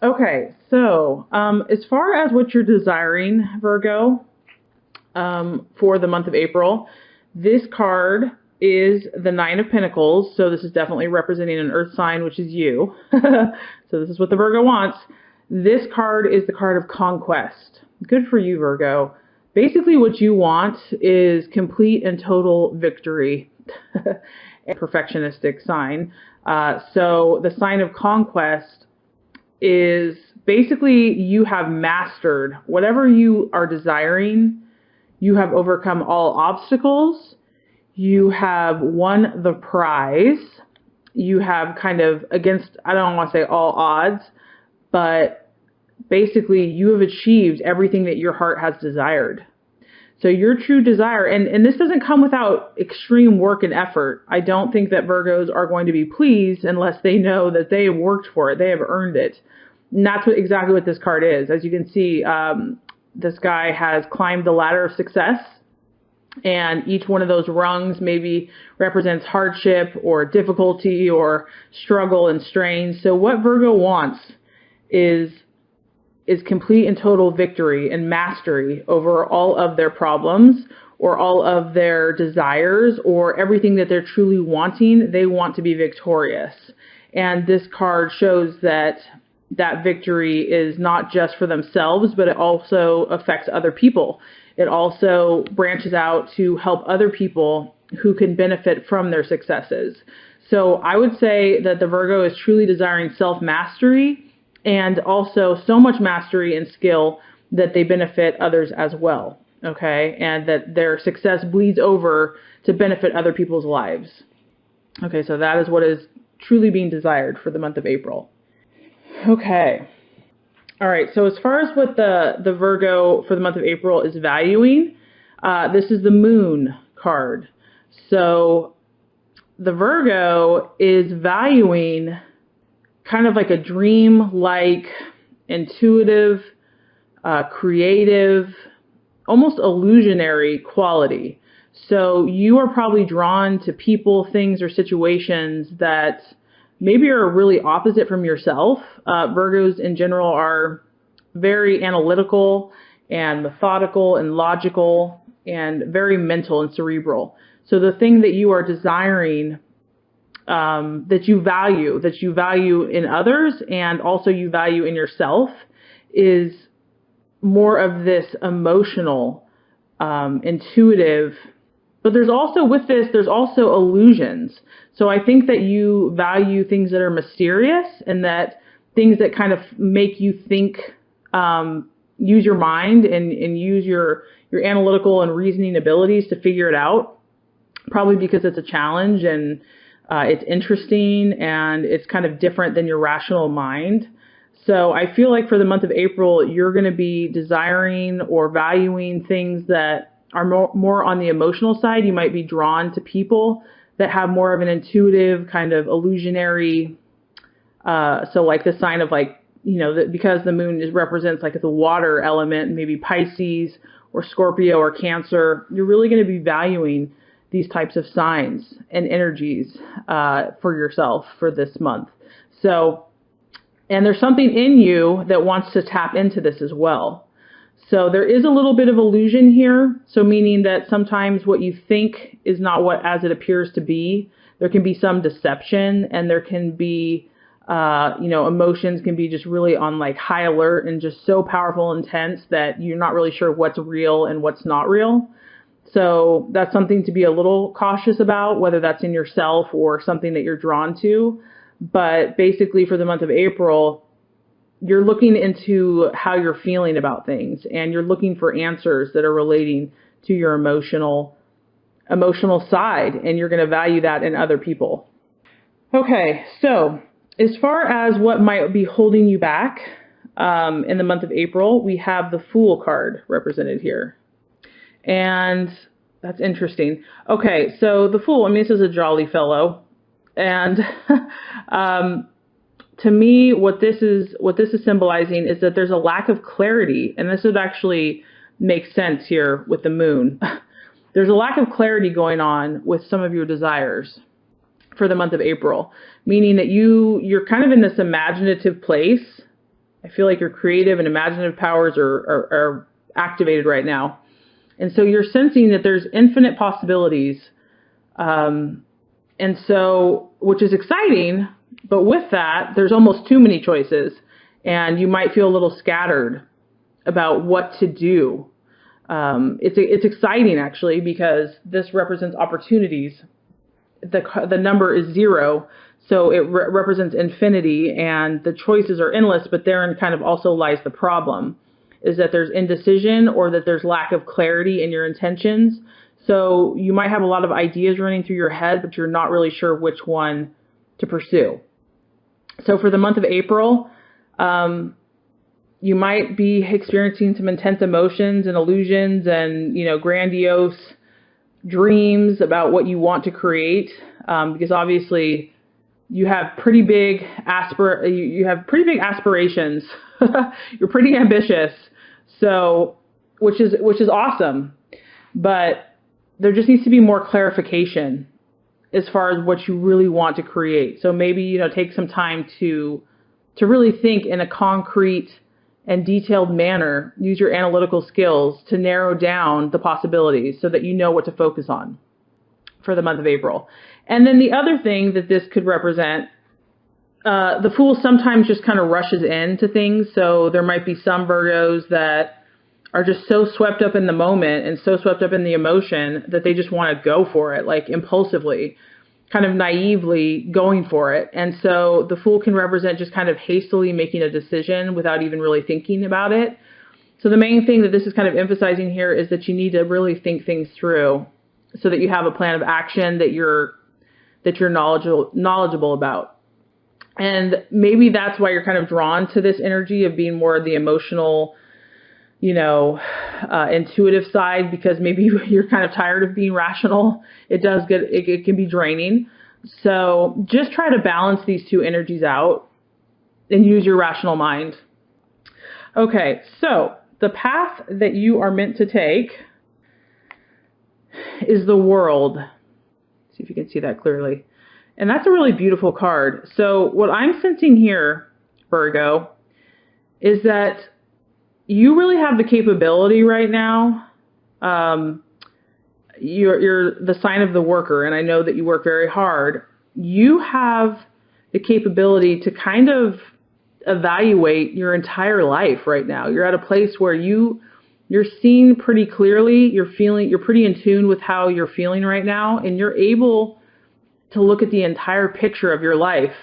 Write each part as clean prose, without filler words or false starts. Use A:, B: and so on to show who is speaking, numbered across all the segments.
A: Okay, so as far as what you're desiring, Virgo, for the month of April, this card is the Nine of Pentacles. So this is definitely representing an earth sign, which is you. So this is what the Virgo wants. This card is the card of conquest. Good for you, Virgo. Basically, what you want is complete and total victory. A perfectionistic sign. So the sign of conquest is basically you have mastered whatever you are desiring. You have overcome all obstacles. You have won the prize. You have kind of against, I don't want to say all odds, but basically you have achieved everything that your heart has desired. So your true desire, and this doesn't come without extreme work and effort. I don't think that Virgos are going to be pleased unless they know that they have worked for it, they have earned it. And that's exactly what this card is. As you can see, this guy has climbed the ladder of success, and each one of those rungs maybe represents hardship or difficulty or struggle and strain. So what Virgo wants is complete and total victory and mastery over all of their problems or all of their desires or everything that they're truly wanting. They want to be victorious. And this card shows that that victory is not just for themselves, but it also affects other people. It also branches out to help other people who can benefit from their successes. So I would say that the Virgo is truly desiring self-mastery and also so much mastery and skill that they benefit others as well, okay? And that their success bleeds over to benefit other people's lives. Okay, so that is what is truly being desired for the month of April. Okay. All right, so as far as what the Virgo for the month of April is valuing, this is the Moon card. So the Virgo is valuing kind of like a dream-like, intuitive, creative, almost illusionary quality. So you are probably drawn to people, things, or situations that maybe are really opposite from yourself. Virgos in general are very analytical and methodical and logical and very mental and cerebral. So the thing that you are desiring, that you value in others and also you value in yourself, is more of this emotional, intuitive. But there's also with this, there's also illusions. So I think that you value things that are mysterious and that things that kind of make you think, use your mind and use your analytical and reasoning abilities to figure it out. Probably because it's a challenge and it's interesting and it's kind of different than your rational mind. So I feel like for the month of April, you're going to be desiring or valuing things that are more on the emotional side. You might be drawn to people that have more of an intuitive kind of illusionary. So like the sign of like, because the moon represents like the water element, maybe Pisces or Scorpio or Cancer, you're really going to be valuing these types of signs and energies for yourself for this month. So, and there's something in you that wants to tap into this as well. So there is a little bit of illusion here. So meaning that sometimes what you think is not what as it appears to be. There can be some deception, and there can be, emotions can be just really on like high alert and just so powerful and intense that you're not really sure what's real and what's not real. So that's something to be a little cautious about, whether that's in yourself or something that you're drawn to. But basically for the month of April, you're looking into how you're feeling about things, and you're looking for answers that are relating to your emotional side, and you're going to value that in other people. Okay, so as far as what might be holding you back in the month of April, we have the Fool card represented here. And that's interesting. Okay, so the Fool, this is a jolly fellow. And to me, what this is symbolizing is that there's a lack of clarity. And this would actually make sense here with the moon. There's a lack of clarity going on with some of your desires for the month of April, meaning that you're kind of in this imaginative place I feel like your creative and imaginative powers are activated right now. And so you're sensing that there's infinite possibilities. And so, which is exciting, but with that, there's almost too many choices. And you might feel a little scattered about what to do. It's exciting actually, because this represents opportunities. The number is 0, so it represents infinity, and the choices are endless, but therein kind of also lies the problem, is that there's indecision or that there's lack of clarity in your intentions. So you might have a lot of ideas running through your head, but you're not really sure which one to pursue. So for the month of April, you might be experiencing some intense emotions and illusions and, grandiose dreams about what you want to create, because obviously you have pretty big aspirations. You're pretty ambitious, so which is awesome, but there just needs to be more clarification as far as what you really want to create. So maybe take some time to really think in a concrete and detailed manner. Use your analytical skills to narrow down the possibilities so that you know what to focus on for the month of April. And then the other thing that this could represent, the Fool sometimes just kind of rushes into things. So there might be some Virgos that are just so swept up in the moment and so swept up in the emotion that they just want to go for it, like impulsively, kind of naively going for it. And so the Fool can represent just kind of hastily making a decision without even really thinking about it. So the main thing that this is kind of emphasizing here is that you need to really think things through so that you have a plan of action that you're knowledgeable about. And maybe that's why you're kind of drawn to this energy of being more the emotional, intuitive side, because maybe you're kind of tired of being rational. It can be draining. So just try to balance these two energies out and use your rational mind. Okay, so the path that you are meant to take is the World. See if you can see that clearly. And that's a really beautiful card. So what I'm sensing here, Virgo, is that you really have the capability right now. You're the sign of the worker, and I know that you work very hard. You have the capability to kind of evaluate your entire life right now. You're at a place where you're seeing pretty clearly. You're pretty in tune with how you're feeling right now, and you're able to look at the entire picture of your life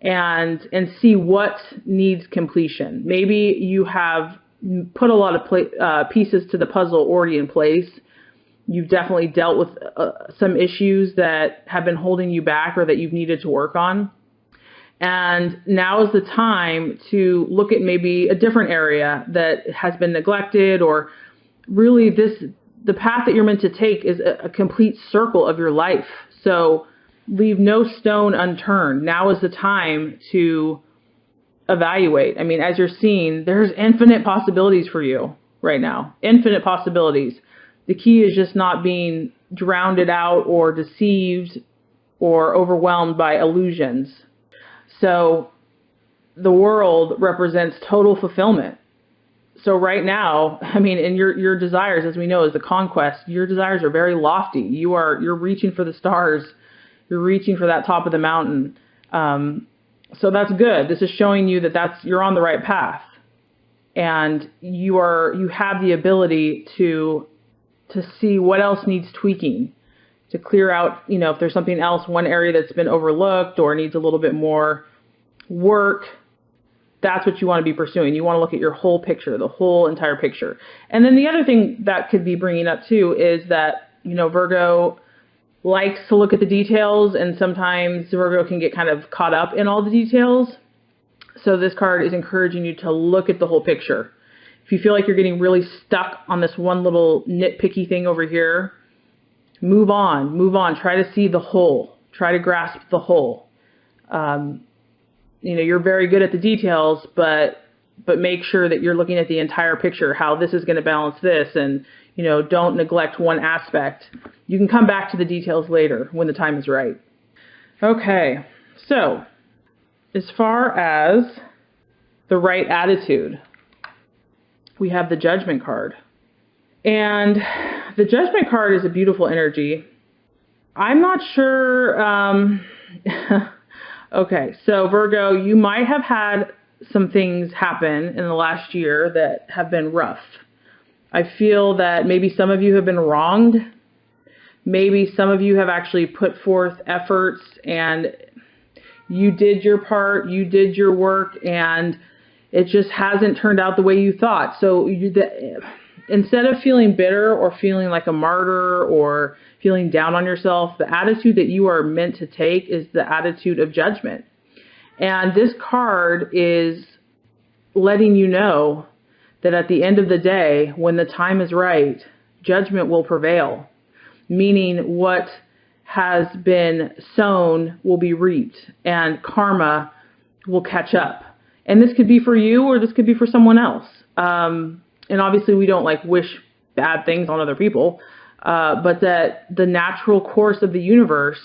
A: and see what needs completion. Maybe you have put a lot of pieces to the puzzle already in place. You've definitely dealt with some issues that have been holding you back or that you've needed to work on. And now is the time to look at maybe a different area that has been neglected, or really the path that you're meant to take is a complete circle of your life. So leave no stone unturned. Now is the time to evaluate. I mean, as you're seeing, there's infinite possibilities for you right now. Infinite possibilities. The key is just not being drowned out or deceived or overwhelmed by illusions. So the World represents total fulfillment. So right now, I mean, and your desires, as we know, is the conquest. Your desires are very lofty. You're reaching for the stars. You're reaching for that top of the mountain. So that's good. This is showing you that you're on the right path, and you have the ability to see what else needs tweaking, to clear out, if there's something else, one area that's been overlooked or needs a little bit more work. That's what you want to be pursuing. You want to look at your whole picture, the whole entire picture. And then the other thing that could be bringing up too is that, Virgo likes to look at the details, and sometimes Virgo can get kind of caught up in all the details. So this card is encouraging you to look at the whole picture. If you feel like you're getting really stuck on this one little nitpicky thing over here, move on, try to see the whole, try to grasp the whole. You're very good at the details, but make sure that you're looking at the entire picture, how this is going to balance this, and don't neglect one aspect. You can come back to the details later when the time is right. Okay, so as far as the right attitude. We have the Judgment card. And the Judgment card is a beautiful energy. I'm not sure. Okay, so Virgo, you might have had some things happen in the last year that have been rough. I feel that maybe some of you have been wronged. Maybe some of you have actually put forth efforts and you did your part, you did your work, and it just hasn't turned out the way you thought. So instead of feeling bitter or feeling like a martyr or feeling down on yourself, the attitude that you are meant to take is the attitude of judgment. And this card is letting you know that at the end of the day, when the time is right, judgment will prevail, meaning what has been sown will be reaped and karma will catch up. And this could be for you or this could be for someone else. And obviously we don't like wish bad things on other people, but that the natural course of the universe,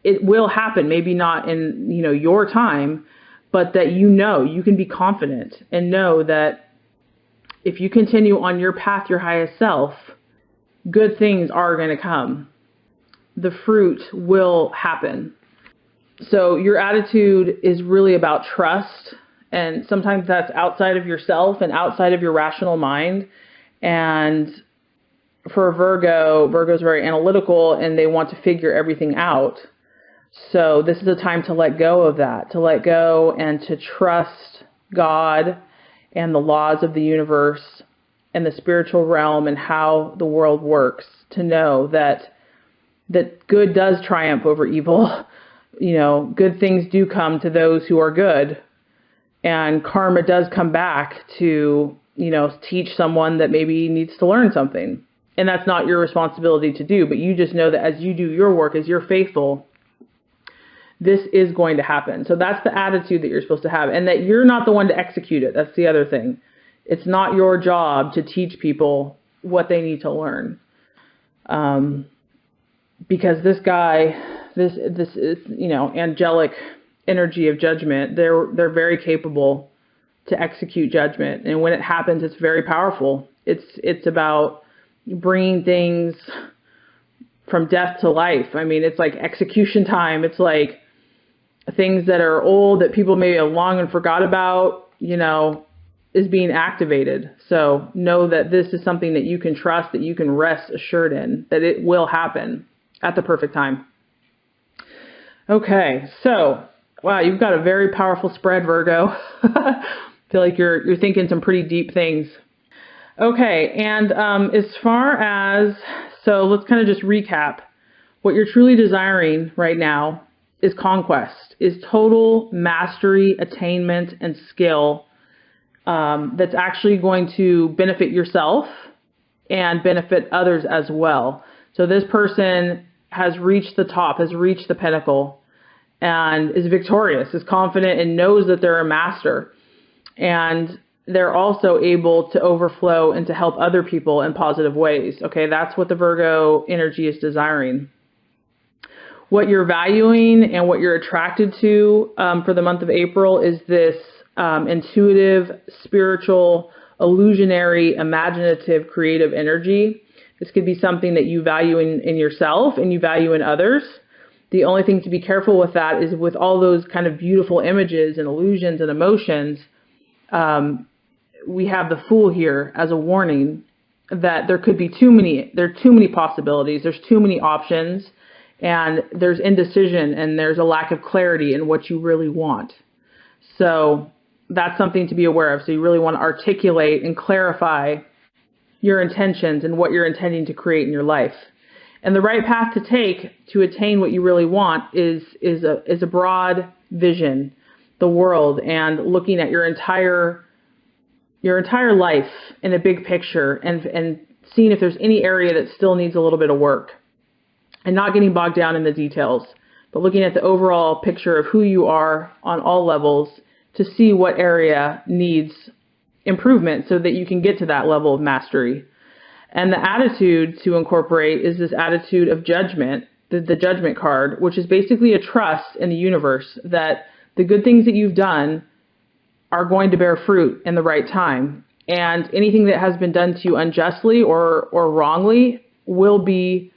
A: it will happen, maybe not in, your time, but that you can be confident and know that if you continue on your path, your highest self, good things are going to come. The fruit will happen. So your attitude is really about trust. And sometimes that's outside of yourself and outside of your rational mind. And for Virgo's very analytical and they want to figure everything out. So this is a time to let go of that, to let go and to trust God and the laws of the universe and the spiritual realm and how the world works, to know that good does triumph over evil. Good things do come to those who are good. And karma does come back to, teach someone that maybe needs to learn something. And that's not your responsibility to do, but you just know that as you do your work, as you're faithful, this is going to happen. So that's the attitude that you're supposed to have, and that you're not the one to execute it. That's the other thing. It's not your job to teach people what they need to learn. Because this guy, this is, angelic energy of judgment, they're very capable to execute judgment. And when it happens, it's very powerful. It's about bringing things from death to life. I mean, it's like execution time. It's like things that are old that people maybe have long and forgot about, is being activated. So know that this is something that you can trust, that you can rest assured in, that it will happen at the perfect time. Okay, so, wow, you've got a very powerful spread, Virgo. I feel like you're thinking some pretty deep things. Okay, and as far as, so let's kind of just recap. What you're truly desiring right now is conquest, is total mastery, attainment, and skill that's actually going to benefit yourself and benefit others as well. So this person has reached the top, has reached the pinnacle, and is victorious, is confident, and knows that they're a master. And they're also able to overflow and to help other people in positive ways. Okay, that's what the Virgo energy is desiring. What you're valuing and what you're attracted to for the month of April is this intuitive, spiritual, illusionary, imaginative, creative energy. This could be something that you value in yourself and you value in others. The only thing to be careful with that is with all those kind of beautiful images and illusions and emotions, we have the Fool here as a warning that there could be too many possibilities, there's too many options, and there's indecision and there's a lack of clarity in what you really want. So that's something to be aware of. So you really want to articulate and clarify your intentions and what you're intending to create in your life. And the right path to take to attain what you really want is a broad vision, the world, and looking at your entire life in a big picture and seeing if there's any area that still needs a little bit of work, and not getting bogged down in the details, but looking at the overall picture of who you are on all levels to see what area needs improvement so that you can get to that level of mastery. And the attitude to incorporate is this attitude of judgment, the Judgment card, which is basically a trust in the universe that the good things that you've done are going to bear fruit in the right time. And anything that has been done to you unjustly or wrongly will be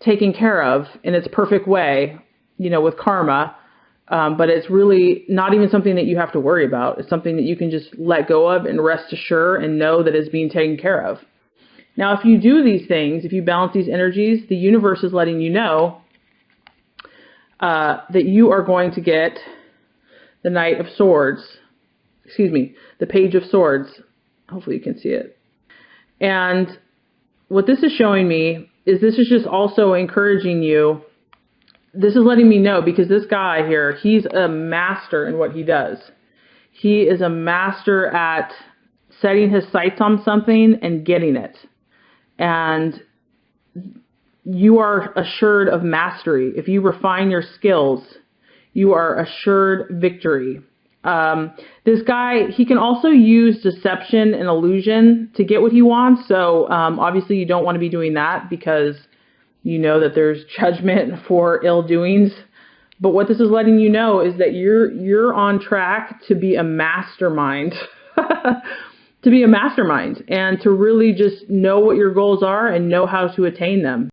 A: taken care of in its perfect way, with karma. But it's really not even something that you have to worry about. It's something that you can just let go of and rest assured and know that is being taken care of. Now, if you do these things, if you balance these energies, the universe is letting you know that you are going to get the Knight of Swords, the Page of Swords. Hopefully you can see it. And what this is showing me is this is just also encouraging you. This is letting me know, because this guy here, he's a master in what he does. He is a master at setting his sights on something and getting it. And you are assured of mastery. If you refine your skills, you are assured victory. This guy, he can also use deception and illusion to get what he wants. So obviously you don't want to be doing that, because you know that there's judgment for ill doings. But what this is letting you know is that you're on track to be a mastermind. To be a mastermind and to really just know what your goals are and know how to attain them.